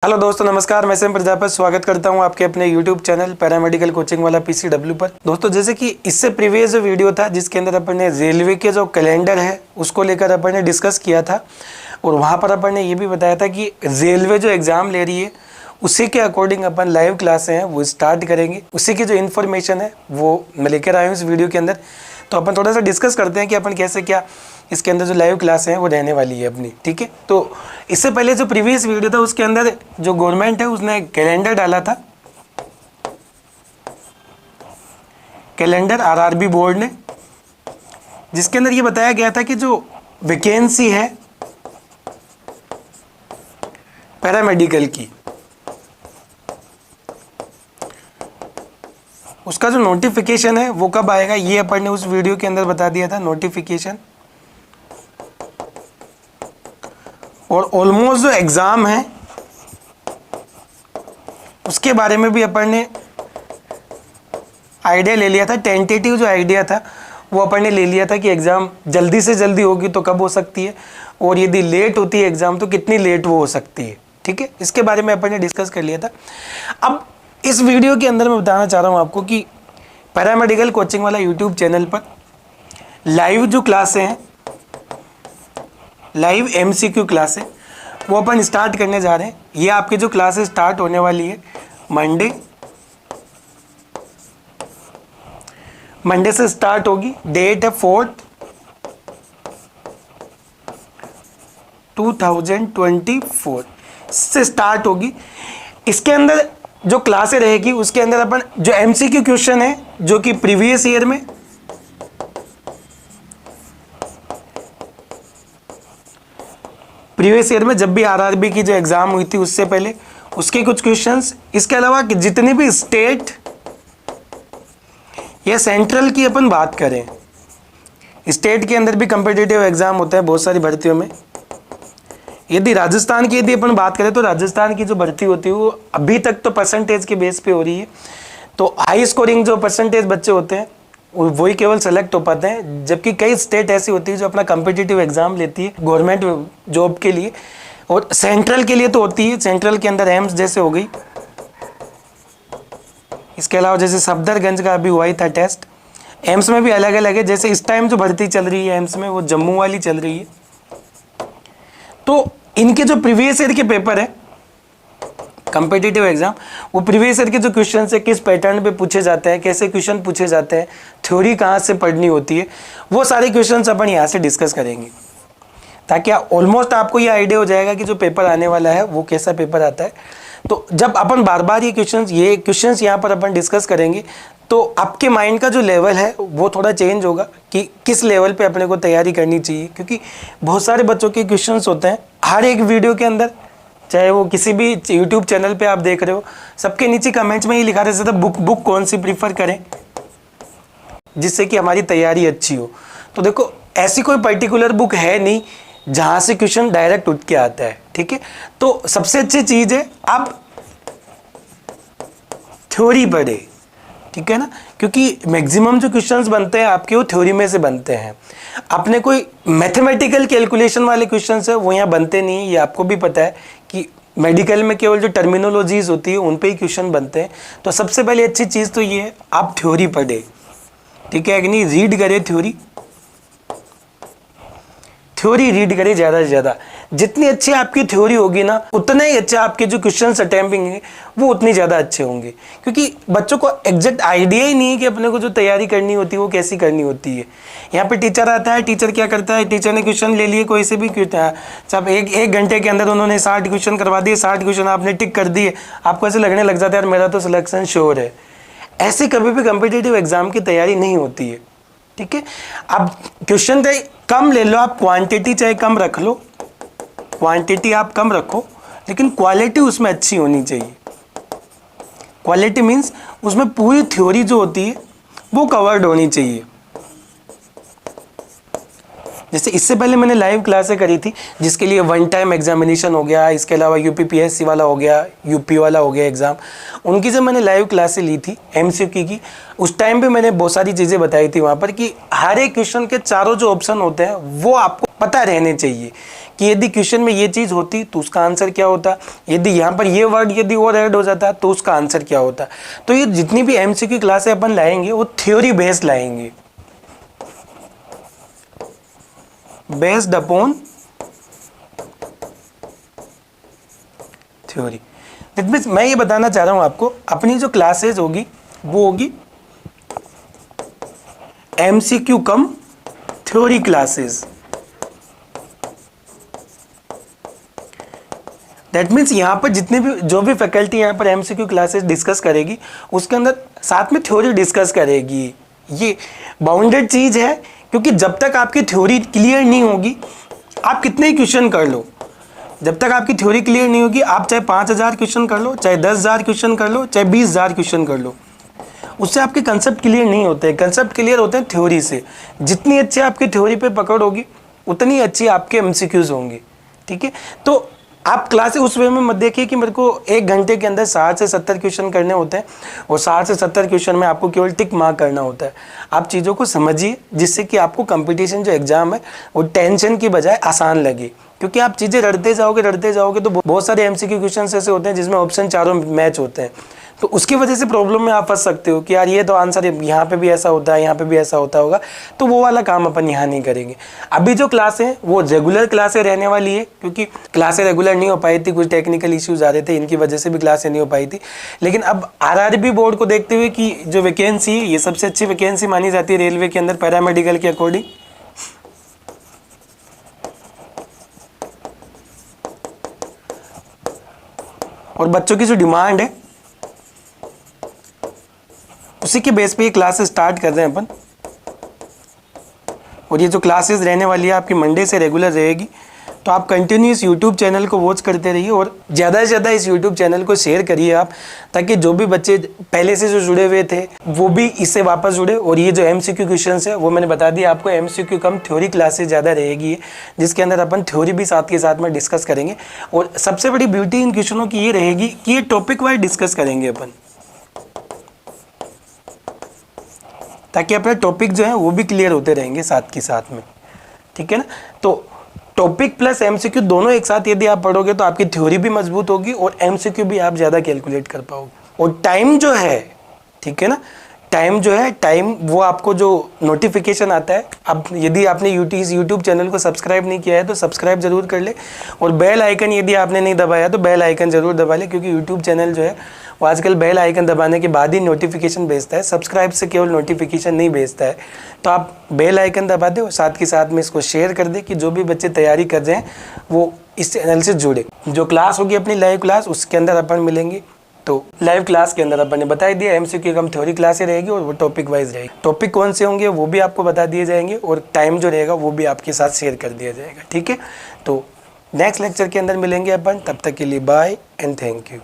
Hello दोस्तों, नमस्कार। मैं सेम प्रजापति स्वागत करता हूं आपके अपने यूट्यूब चैनल पैरामेडिकल कोचिंग वाला पीसीडब्ल्यू पर। दोस्तों, जैसे कि इससे प्रीवियस जो वीडियो था जिसके अंदर अपन ने रेलवे के जो कैलेंडर है उसको लेकर अपन ने डिस्कस किया था और वहां पर अपन ने ये भी बताया था कि रेलवे जो एग्ज़ाम ले रही है उसी के अकॉर्डिंग अपन लाइव क्लासें हैं वो स्टार्ट करेंगे। उसी की जो इन्फॉर्मेशन है वो मैं लेकर आया हूँ इस वीडियो के अंदर। तो अपन थोड़ा सा डिस्कस करते हैं कि अपन कैसे क्या इसके अंदर जो लाइव क्लास है वो रहने वाली है अपनी, ठीक है। तो इससे पहले जो प्रीवियस वीडियो था उसके अंदर जो गवर्नमेंट है उसने कैलेंडर डाला था, कैलेंडर आरआरबी बोर्ड ने, जिसके अंदर ये बताया गया था कि जो वैकेंसी है पैरामेडिकल की उसका जो नोटिफिकेशन है वो कब आएगा ये अपन ने उस वीडियो के अंदर बता दिया था, नोटिफिकेशन। और ऑलमोस्ट जो एग्ज़ाम है उसके बारे में भी अपन ने आइडिया ले लिया था। टेंटेटिव जो आइडिया था वो अपन ने ले लिया था कि एग्ज़ाम जल्दी से जल्दी होगी तो कब हो सकती है और यदि लेट होती है एग्ज़ाम तो कितनी लेट वो हो सकती है, ठीक है। इसके बारे में अपन ने डिस्कस कर लिया था। अब इस वीडियो के अंदर मैं बताना चाह रहा हूँ आपको कि पैरामेडिकल कोचिंग वाला यूट्यूब चैनल पर लाइव जो क्लासें हैं, लाइव एमसीक्यू क्लास है वो अपन स्टार्ट करने जा रहे हैं। ये आपकी जो क्लासेस स्टार्ट होने वाली है मंडे से स्टार्ट होगी। डेट है 4 2024 से स्टार्ट होगी। इसके अंदर जो क्लासें रहेगी उसके अंदर अपन जो एमसीक्यू क्वेश्चन है जो कि प्रीवियस ईयर में जब भी आरआरबी की जो एग्ज़ाम हुई थी उससे पहले उसके कुछ क्वेश्चंस, इसके अलावा कि जितनी भी स्टेट या सेंट्रल की अपन बात करें, स्टेट के अंदर भी कम्पिटिटिव एग्ज़ाम होता है बहुत सारी भर्तियों में। यदि राजस्थान की यदि अपन बात करें तो राजस्थान की जो भर्ती होती है वो अभी तक तो परसेंटेज के बेस पे हो रही है। तो हाई स्कोरिंग जो परसेंटेज बच्चे होते हैं वही केवल सेलेक्ट हो पाते हैं, जबकि कई स्टेट ऐसी होती है जो अपना कम्पिटिटिव एग्ज़ाम लेती है गवर्नमेंट जॉब के लिए और सेंट्रल के लिए तो होती है। सेंट्रल के अंदर एम्स जैसे हो गई, इसके अलावा जैसे सफदरगंज का अभी हुआ ही था टेस्ट। एम्स में भी अलग अलग है, जैसे इस टाइम जो भर्ती चल रही है एम्स में वो जम्मू वाली चल रही है। तो इनके जो प्रीवियस ईयर के पेपर है कम्पिटिटिव एग्जाम, वो प्रीवियस ईयर के जो क्वेश्चन है किस पैटर्न पे पूछे जाते हैं, कैसे क्वेश्चन पूछे जाते हैं, थ्योरी कहाँ से पढ़नी होती है, वो सारे क्वेश्चन अपन यहाँ से डिस्कस करेंगे ताकि ऑलमोस्ट आपको ये आइडिया हो जाएगा कि जो पेपर आने वाला है वो कैसा पेपर आता है। तो जब अपन बार बार ये क्वेश्चंस यहाँ पर अपन डिस्कस करेंगे तो आपके माइंड का जो लेवल है वो थोड़ा चेंज होगा कि किस लेवल पे अपने को तैयारी करनी चाहिए, क्योंकि बहुत सारे बच्चों के क्वेश्चंस होते हैं हर एक वीडियो के अंदर, चाहे वो किसी भी यूट्यूब चैनल पे आप देख रहे हो, सबके नीचे कमेंट्स में ही लिखा रहता था बुक कौन सी प्रीफर करें जिससे कि हमारी तैयारी अच्छी हो। तो देखो, ऐसी कोई पर्टिकुलर बुक है नहीं जहाँ से क्वेश्चन डायरेक्ट उठ के आता है, ठीक है। तो सबसे अच्छी चीज़ है आप थ्योरी पढ़े, ठीक है ना, क्योंकि मैक्सिमम जो क्वेश्चंस बनते हैं आपके वो थ्योरी में से बनते हैं। अपने कोई मैथमेटिकल कैलकुलेशन वाले क्वेश्चंस है वो यहाँ बनते नहीं, ये आपको भी पता है कि मेडिकल में केवल जो टर्मिनोलॉजीज होती है उन पे ही क्वेश्चन बनते हैं। तो सबसे पहले अच्छी चीज़ तो ये है आप थ्योरी पढ़े, ठीक है कि नहीं, रीड करें थ्योरी रीड करें ज़्यादा से ज़्यादा। जितनी अच्छी आपकी थ्योरी होगी ना उतना ही अच्छा आपके जो क्वेश्चन अटेम्प्टिंग है वो उतनी ज़्यादा अच्छे होंगे, क्योंकि बच्चों को एग्जैक्ट आइडिया ही नहीं है कि अपने को जो तैयारी करनी होती है वो कैसी करनी होती है। यहाँ पे टीचर आता है, टीचर क्या करता है, टीचर ने क्वेश्चन ले लिए कोई से भी, सब एक घंटे के अंदर उन्होंने 60 क्वेश्चन करवा दिए, 60 क्वेश्चन आपने टिक कर दिए, आपको ऐसे लगने लग जाता है यार मेरा तो सिलेक्शन श्योर है। ऐसे कभी भी कम्पिटिटिव एग्जाम की तैयारी नहीं होती है, ठीक है। अब क्वेश्चन कम ले लो आप, क्वांटिटी चाहे कम रख लो, क्वांटिटी आप कम रखो लेकिन क्वालिटी उसमें अच्छी होनी चाहिए। क्वालिटी मीन्स उसमें पूरी थ्योरी जो होती है वो कवर्ड होनी चाहिए। जैसे इससे पहले मैंने लाइव क्लासें करी थी जिसके लिए 1 टाइम एग्जामिनेशन हो गया, इसके अलावा यूपीपीएससी वाला हो गया, यूपी वाला हो गया एग्ज़ाम, उनकी जब मैंने लाइव क्लासें ली थी एमसीक्यू की, उस टाइम पे मैंने बहुत सारी चीज़ें बताई थी वहाँ पर कि हर एक क्वेश्चन के चारों जो ऑप्शन होते हैं वो आपको पता रहने चाहिए, कि यदि क्वेश्चन में ये चीज़ होती तो उसका आंसर क्या होता, यदि यहाँ पर ये वर्ड यदि और ऐड हो जाता तो उसका आंसर क्या होता। तो ये जितनी भी MCQ क्लासें अपन लाएंगे वो थ्योरी बेस्ड लाएंगे, based upon theory. That means मैं ये बताना चाह रहा हूँ आपको, अपनी जो क्लासेज होगी वो होगी MCQ come theory classes. That means यहाँ पर जितने भी जो भी फैकल्टी यहाँ पर MCQ क्लासेस डिस्कस करेगी उसके अंदर साथ में थ्योरी डिस्कस करेगी। ये बाउंडेड चीज़ है, क्योंकि जब तक आपकी थ्योरी क्लियर नहीं होगी आप कितने ही क्वेश्चन कर लो, जब तक आपकी थ्योरी क्लियर नहीं होगी आप चाहे 5000 क्वेश्चन कर लो, चाहे 10,000 क्वेश्चन कर लो, चाहे 20,000 क्वेश्चन कर लो, उससे आपके कंसेप्ट क्लियर नहीं होते हैं। कंसेप्ट क्लियर होते हैं थ्योरी से। जितनी अच्छी आपकी थ्योरी पे पकड़ होगी उतनी अच्छी आपके MCQs होंगे। ठीक है, तो आप क्लासेस उस वे में मत देखिए कि मेरे को 1 घंटे के अंदर 60 से 70 क्वेश्चन करने होते हैं और 60 से 70 क्वेश्चन में आपको केवल टिक मार्क करना होता है। आप चीज़ों को समझिए जिससे कि आपको कंपटीशन जो एग्जाम है वो टेंशन की बजाय आसान लगे, क्योंकि आप चीज़ें रटते जाओगे तो बहुत सारे MCQ क्वेश्चन ऐसे होते हैं जिसमें ऑप्शन चारों मैच होते हैं, तो उसकी वजह से प्रॉब्लम में आप फंस सकते हो कि यार ये तो आंसर यहाँ पे भी ऐसा होता है, यहाँ पे भी ऐसा होता होगा, तो वो वाला काम अपन यहाँ नहीं करेंगे। अभी जो क्लासें हैं वो रेगुलर क्लासें रहने वाली है, क्योंकि क्लासें रेगुलर नहीं हो पाई थी, कुछ टेक्निकल इश्यूज आ रहे थे, इनकी वजह से भी क्लासें नहीं हो पाई थी। लेकिन अब RRB बोर्ड को देखते हुए कि जो वैकेंसी है ये सबसे अच्छी वैकेंसी मानी जाती है रेलवे के अंदर पैरामेडिकल के अकॉर्डिंग, और बच्चों की जो डिमांड है उसी के बेस पे ये क्लासेस स्टार्ट कर रहे हैं अपन। और ये जो क्लासेस रहने वाली है आपकी मंडे से रेगुलर रहेगी, तो आप कंटिन्यूस यूट्यूब चैनल को वॉच करते रहिए और ज़्यादा से ज़्यादा इस यूट्यूब चैनल को शेयर करिए आप, ताकि जो भी बच्चे पहले से जो जुड़े हुए थे वो भी इससे वापस जुड़े। और ये जो MCQ क्वेश्चन है वो मैंने बता दिया आपको, MCQ कम थ्योरी क्लासेस ज़्यादा रहेगी, जिसके अंदर अपन थ्योरी भी साथ के साथ में डिस्कस करेंगे। और सबसे बड़ी ब्यूटी इन क्वेश्चनों की ये रहेगी कि ये टॉपिक वाइज डिस्कस करेंगे अपन, ताकि अपने टॉपिक जो है वो भी क्लियर होते रहेंगे साथ के साथ में। ठीक है ना, तो टॉपिक प्लस MCQ दोनों एक साथ यदि आप पढ़ोगे तो आपकी थ्योरी भी मजबूत होगी और MCQ भी आप ज़्यादा कैलकुलेट कर पाओगे। और टाइम जो है, ठीक है ना, टाइम वो आपको जो नोटिफिकेशन आता है, अब यदि आपने यूट्यूब चैनल को सब्सक्राइब नहीं किया है तो सब्सक्राइब जरूर कर ले, और बेल आइकन यदि आपने नहीं दबाया तो बेल आइकन जरूर दबा ले, क्योंकि यूट्यूब चैनल जो है वो आजकल बेल आइकन दबाने के बाद ही नोटिफिकेशन भेजता है, सब्सक्राइब से केवल नोटिफिकेशन नहीं भेजता है। तो आप बेल आइकन दबा दे और साथ के साथ में इसको शेयर कर दे कि जो भी बच्चे तैयारी कर रहे हैं वो इस चैनल से जुड़े। जो क्लास होगी अपनी लाइव क्लास, उसके अंदर अपन मिलेंगे। तो लाइव क्लास के अंदर अपन ने बता दिया MCQ कम थ्योरी क्लासें रहेगी और वो टॉपिक वाइज रहेगी। टॉपिक कौन से होंगे वो भी आपको बता दिए जाएंगे और टाइम जो रहेगा वो भी आपके साथ शेयर कर दिया जाएगा। ठीक है, तो नेक्स्ट लेक्चर के अंदर मिलेंगे अपन, तब तक के लिए बाय एंड थैंक यू।